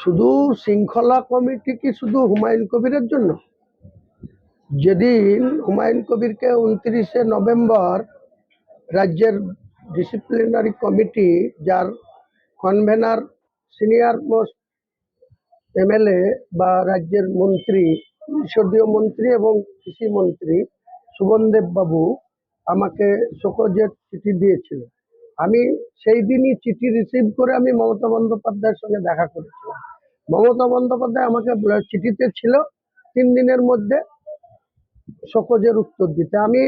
শুধু শৃঙ্খলা কমিটি কি শুধু হুমায়ুন কবিরের জন্য? যেদিন হুমায়ুন কবিরকে 29শে নভেম্বর রাজ্যের ডিসিপ্লিনারি কমিটি, যার কনভেনার সিনিয়র মোস্ট এমএলএ বা রাজ্যের মন্ত্রী, পরিষদীয় মন্ত্রী এবং কৃষি মন্ত্রী সুবনদেব বাবু আমাকে শোকজের চিঠি দিয়েছিল। আমি সেই দিনই চিঠি রিসিভ করে আমি মমতা বন্দ্যোপাধ্যায়ের সঙ্গে দেখা করেছিলাম। মমতা বন্দ্যোপাধ্যায় আমাকে চিঠিতে ছিল 3 দিনের মধ্যে শোকজের উত্তর দিতে। আমি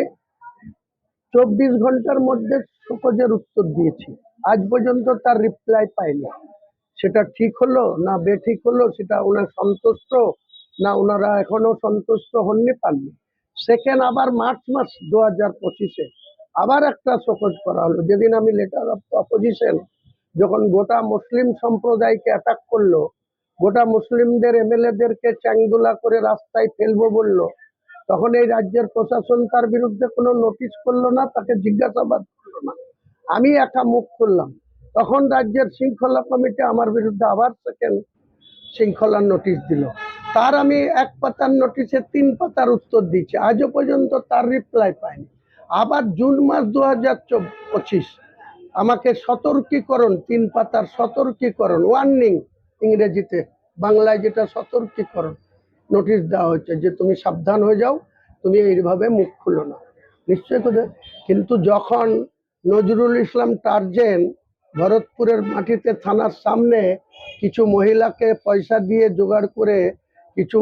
24 ঘন্টার মধ্যে শোকজের উত্তর দিয়েছি, আজ পর্যন্ত তার রিপ্লাই পাইনি। সেটা ঠিক হলো না বেঠিক হলো, সেটা ওনার সন্তুষ্ট না ওনারা এখনো সন্তুষ্ট হননি, পাননি। সেকেন্ড আবার মার্চ মাস 2025-এ আবার একটা শোকজ করা হলো, যেদিন আমি লেটার অফ অপোজিশন, যখন গোটা মুসলিম সম্প্রদায়কে অ্যাটাক করলো, গোটা মুসলিমদের এমএলএদেরকে চ্যাংদোলা করে রাস্তায় ফেলবো বললো, তখন এই রাজ্যের প্রশাসন তার বিরুদ্ধে কোনো নোটিশ করলো না, তাকে জিজ্ঞাসাবাদ করলো না। আমি একা মুখ খুললাম, তখন রাজ্যের শৃঙ্খলা কমিটি আমার বিরুদ্ধে আবার সেকেন্ড শৃঙ্খলার নোটিশ দিল। তার আমি 1 পাতার নোটিশে 3 পাতার উত্তর দিচ্ছি, আজও পর্যন্ত তার রিপ্লাই পাইনি। আবার জুন মাস 2025 আমাকে সতর্কীকরণ, 3 পাতার সতর্কীকরণ, ওয়ার্নিং ইংরেজিতে, বাংলায় যেটা সতর্কীকরণ নোটিশ দেওয়া হচ্ছে, যে তুমি সাবধান হয়ে যাও, তুমি এইভাবে মুখ খুলো না। নিশ্চয় করে। কিন্তু যখন নজরুল ইসলাম টার্জেন ভরতপুরের মাটিতে থানার সামনে কিছু মহিলাকে পয়সা দিয়ে জোগাড় করে কিছু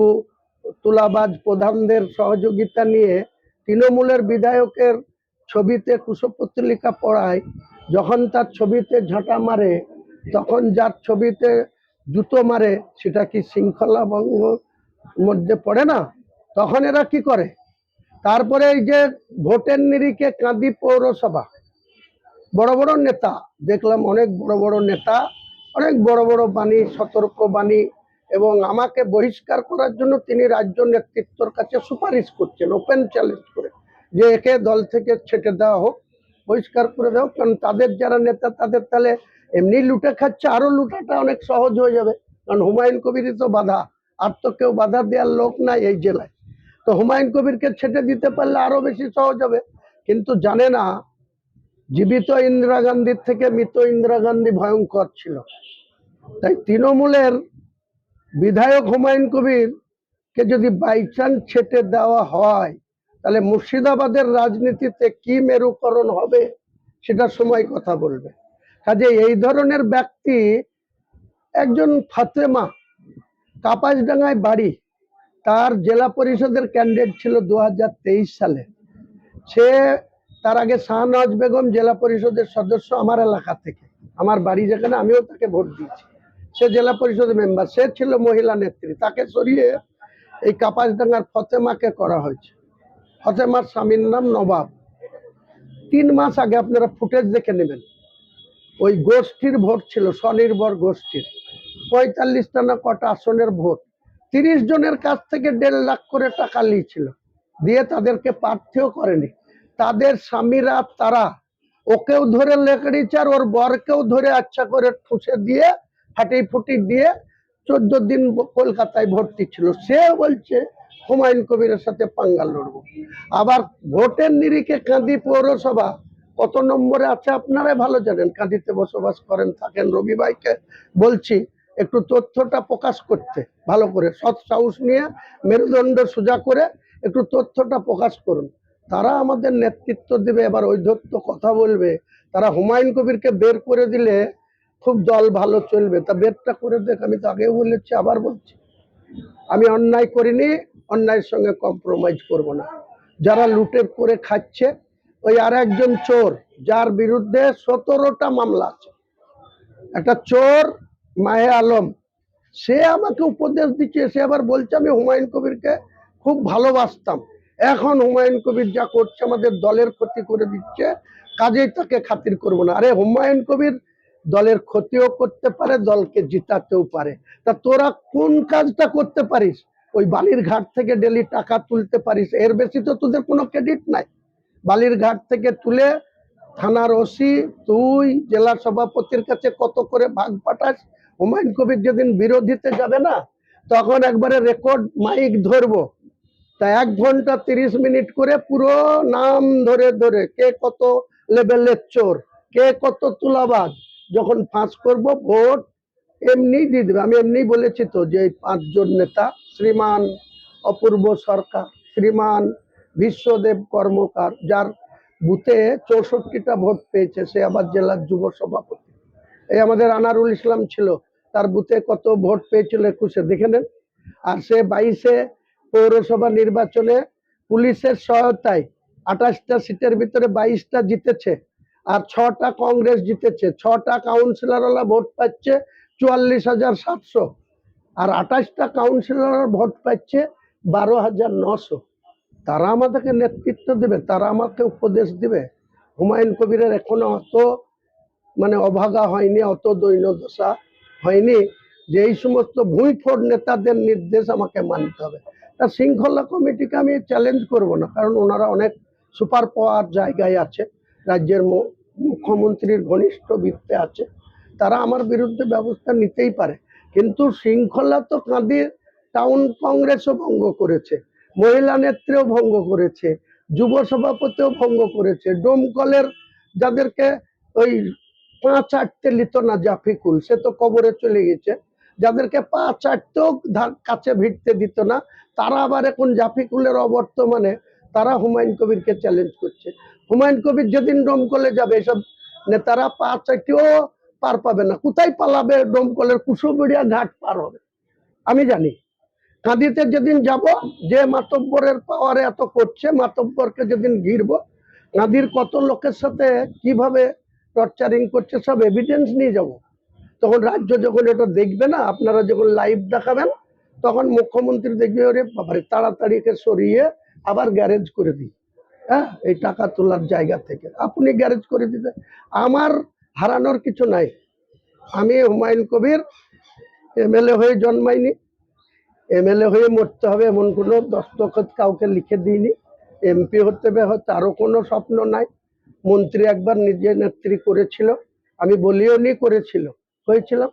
তুলাবাজ প্রধানদের সহযোগিতা নিয়ে তৃণমূলের বিধায়কের ছবিতে কুশপুত্তলিকা পড়ায়, যখন তার ছবিতে ঝাঁটা মারে, তখন যার ছবিতে জুতো মারে, সেটা কি শৃঙ্খলা ভঙ্গ মধ্যে পড়ে না? তখন এরা কি করে? তারপরে এই যে ভোটের নিরিখে কাঁদি পৌরসভা, বড় বড় নেতা দেখলাম, অনেক বড় বড় নেতা, অনেক বড় বড় বাণী, সতর্ক বাণী, এবং আমাকে বহিষ্কার করার জন্য তিনি রাজ্য নেতৃত্বর কাছে সুপারিশ করছেন, ওপেন চ্যালেঞ্জ করে, যে একে দল থেকে ছেটে দেওয়া হোক, বহিষ্কার করে দেওয়া হোক। কারণ তাদের যারা নেতা, তাদের তাহলে এমনি লুটে খাচ্ছে, আরো লুটাটা অনেক সহজ হয়ে যাবে। কারণ হুমায়ুন কবিরই তো বাধা, আর তো কেউ বাধা দেওয়ার লোক নাই এই জেলায়। তো হুমায়ুন কবিরকে ছেটে দিতে পারলে আরো বেশি সহজ হবে। কিন্তু জানে না, জীবিত ইন্দিরা গান্ধীর থেকে মৃত ইন্দিরা গান্ধী ভয়ঙ্কর ছিল। তাই তৃণমূলের বিধায়ক হুমায়ুন কবির কে যদি বাইচান্স ছেটে দেওয়া হয়, তাহলে মুর্শিদাবাদের রাজনীতিতে কি মেরুকরণ হবে সেটা সময় কথা বলবে। কাজে এই ধরনের ব্যক্তি, একজন ফাতেমা, কাপাসডাঙ্গায় বাড়ি, তার জেলা পরিষদের ক্যান্ডিডেট ছিল 2023 সালে। সে তার আগে শাহনওয়াজ বেগম জেলা পরিষদের সদস্য আমার এলাকা থেকে, আমার বাড়ি যেখানে, আমিও তাকে ভোট দিয়েছি, সে জেলা পরিষদের মেম্বার, সে ছিল মহিলা নেত্রী। তাকে সরিয়ে এই কাপাসডাঙ্গার ফতেমাকে করা হয়েছে। ফতেমার স্বামীর নাম নবাব। 3 মাস আগে আপনারা ফুটেজ দেখে নেবেন, ওই গোষ্ঠীর ভোট ছিল, স্বনির্ভর গোষ্ঠীর 45টা না কটা আসনের ভোট, 30 জনের কাছ থেকে 1.5 লাখ করে টাকা নিয়েছিল, দিয়ে তাদেরকে প্রার্থীও করেনি। তাদের স্বামীরা, তারা ওকেও ধরে লেকড়িছে, আর ওর বরকেও ধরে আচ্ছা করে ঠুসে দিয়ে, ফাটি ফুটি দিয়ে 14 দিন কলকাতায় ভর্তি ছিল। সে বলছে হুমায়ুন কবিরের সাথে পাঙ্গা লড়বো। আবার ভোটের নিরিখে কাঁদি পৌরসভা কত নম্বরে আছে আপনারা ভালো জানেন, কাঁদিতে বসবাস করেন, থাকেন। রবি ভাইকে বলছি একটু তথ্যটা প্রকাশ করতে, ভালো করে সৎ সাহস নিয়ে মেরুদণ্ড সোজা করে একটু তথ্যটা প্রকাশ করুন। তারা আমাদের নেতৃত্ব দেবে, এবার ঔদ্ধত্য কথা বলবে। তারা হুমায়ুন কবিরকে বের করে দিলে খুব দল ভালো চলবে, তা বেরটা করে দেখ। আমি তো আগেও বলেছি, আবার বলছি, আমি অন্যায় করিনি, অন্যায়ের সঙ্গে কম্প্রোমাইজ করব না। যারা লুটের করে খাচ্ছে, ওই আর একজন চোর, যার বিরুদ্ধে 17টা মামলা আছে, একটা চোর মাহে আলম, সে আমাকে উপদেশ দিচ্ছে। সে আবার বলছে আমি হুমায়ুন কবিরকে খুব ভালোবাসতাম, এখন হুমায়ুন কবির যা করছে আমাদের দলের ক্ষতি করে দিচ্ছে, কাজেই তাকে খাতির করব না। আরে হুমায়ুন কবির দলের ক্ষতিও করতে পারে, দলকে জিতাতেও পারে। তা তোরা কোন কাজটা করতে পারিস? ওই বালির ঘাট থেকে ডেলি টাকা তুলতে পারিস, এর বেশি তো তোদের কোনো ক্রেডিট নাই। বালির ঘাট থেকে তুলে থানার ওসি, তুই জেলা সভাপতির কাছে কত করে ভাগ পাঠাস, হুমায়ুন কবির যেদিন বিরোধীতে যাবে না, তখন একবারে রেকর্ড মাইক ধরবো, তা 1 ঘন্টা 30 মিনিট করে পুরো নাম ধরে ধরে কে কত লেভেলের চোর, কে কত তুলাবাজ, যখন ফাঁস করব ভোট এমনি দিয়ে দেবে। আমি এমনি বলেছি তো যে এই 5 জন নেতা, শ্রীমান অপূর্ব সরকার, শ্রীমান বিশ্বদেব কর্মকার, যার বুথে 64টা ভোট পেয়েছে, সে আবার জেলার যুব সভাপতি। এই আমাদের আনারুল ইসলাম ছিল, তার বুথে কত ভোট পেয়েছিল 21-এ, দেখে নেন। আর সে 22-এ পৌরসভা নির্বাচনে পুলিশের সহায়তায় 28টা সিটের ভিতরে 22টা জিতেছে, আর 6টা কংগ্রেস জিতেছে। 6টা কাউন্সিলরওয়ালা ভোট পাচ্ছে 44,700, আর 28টা কাউন্সিলর ভোট পাচ্ছে 12,900। তারা আমাদেরকে নেতৃত্ব দেবে, তারা আমাকে উপদেশ দিবে। হুমায়ুন কবিরের এখনো অত অভাগা হয়নি, অত দৈন্যদশা হয়নি যে এই সমস্ত ভুঁইফোড় নেতাদের নির্দেশ আমাকে মানতে হবে। তা শৃঙ্খলা কমিটিকে আমি চ্যালেঞ্জ করব না, কারণ ওনারা অনেক সুপার পাওয়ার জায়গায় আছে, রাজ্যের মুখ্যমন্ত্রীর ঘনিষ্ঠ বৃত্তে আছে, তারা আমার বিরুদ্ধে ব্যবস্থা নিতেই পারে। কিন্তু শৃঙ্খলা তো কাঁদির টাউন কংগ্রেসও ভঙ্গ করেছে, মহিলা নেত্রীও ভঙ্গ করেছে, যুব সভাপতিও ভঙ্গ করেছে, ডোমকলের যাদেরকে ওই পা চাটতে নিত না জাফিকুল, সে তো কবরে চলে গেছে, যাদেরকে পা চাটতেও কাছে ভিড়তে দিত না, তারা আবার এখন জাফিকুলের অবর্তমানে তারা হুমায়ুন কবিরকে চ্যালেঞ্জ করছে। হুমায়ুন কবির যেদিন ডোমকলে যাবে, এসব নেতারা পা চাটিও পার পাবে না। কোথায় পালাবে? ডোমকলের কুশোবড়িয়া ঘাট পার হবে। আমি জানি কাঁদিতে যেদিন যাব, যে মাতব্বরের পাওয়ারে এত করছে, মাতব্বরকে যেদিন ঘিরবো, কাঁদির কত লোকের সাথে কিভাবে টর্চারিং করছে সব এভিডেন্স নিয়ে যাব। তখন রাজ্য যখন এটা দেখবে না, আপনারা যখন লাইভ দেখাবেন, তখন মুখ্যমন্ত্রী দেখবে ওরে বাবারে, তাড়াতাড়ি একে সরিয়ে আবার গ্যারেজ করে দিই। হ্যাঁ, এই টাকা তোলার জায়গা থেকে আপনি গ্যারেজ করে দিতে, আমার হারানোর কিছু নাই। আমি হুমায়ুন কবির এমএলএ হয়ে জন্মাইনি, এমএলএ হয়ে মরতে হবে এমন কোনো দস্তখত কাউকে লিখে দিইনি। এমপি হতে হবে হয়তো আরো কোনো স্বপ্ন নাই। মন্ত্রী একবার নিজে নেত্রী করেছিল, আমি বলিও নি করেছিল, হয়েছিলাম।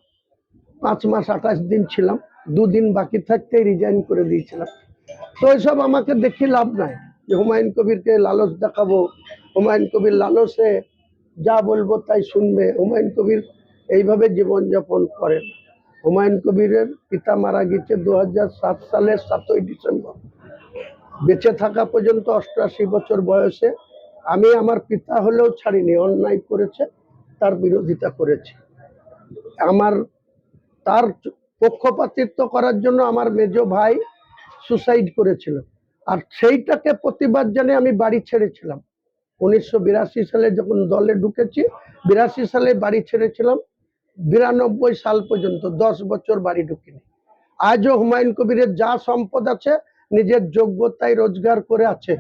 5 মাস 28 দিন ছিলাম, 2 দিন বাকি থাকতেই রিজাইন করে দিয়েছিলাম। তো এইসব আমাকে দেখি লাভ নাই যে হুমায়ুন কবিরকে লালচ দেখাবো, হুমায়ুন কবির লালসে যা বলবো তাই শুনবে। হুমায়ুন কবির এইভাবে জীবনযাপন করেন। হুমায়ুন কবিরের পিতা মারা গেছে 2007 সালের 7ই ডিসেম্বর। বেঁচে থাকা পর্যন্ত 88 বছর বয়সে আমি আমার পিতা হলেও ছাড়িনি। অন্যায় করেছে, তার বিরোধিতা করেছি। আমার তার পক্ষপাতিত্ব করার জন্য আমার মেজ ভাই সুসাইড করেছিল, আর সেইটাকে প্রতিবাদ জানিয়ে আমি বাড়ি ছেড়েছিলাম। 1982 সালে যখন দলে ঢুকেছি, 82 সালে বাড়ি ছেড়েছিলাম, 92 সাল পর্যন্ত 10 বছর বাড়ি ঢুকিনি। আজও হুমায়ুন কবিরের যা সম্পদ আছে নিজের যোগ্যতায় রোজগার করে আছে।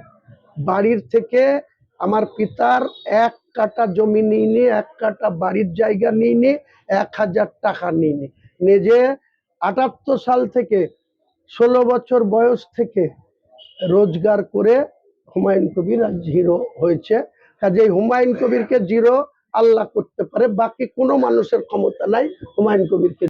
বাড়ির থেকে আমার পিতার 1 কাঠা জমি নিইনি, 1 কাঠা বাড়ির জায়গা নিইনি, 1000 টাকা নিইনি। নিজে 78 সাল থেকে 16 বছর বয়স থেকে রোজগার করে হুমায়ুন কবির আজ হিরো হয়েছে। কাজেই হুমায়ুন কবিরকে জিরো আল্লাহ করতে পারে, বাকি কোনো মানুষের ক্ষমতা নাই হুমায়ুন কবিরকে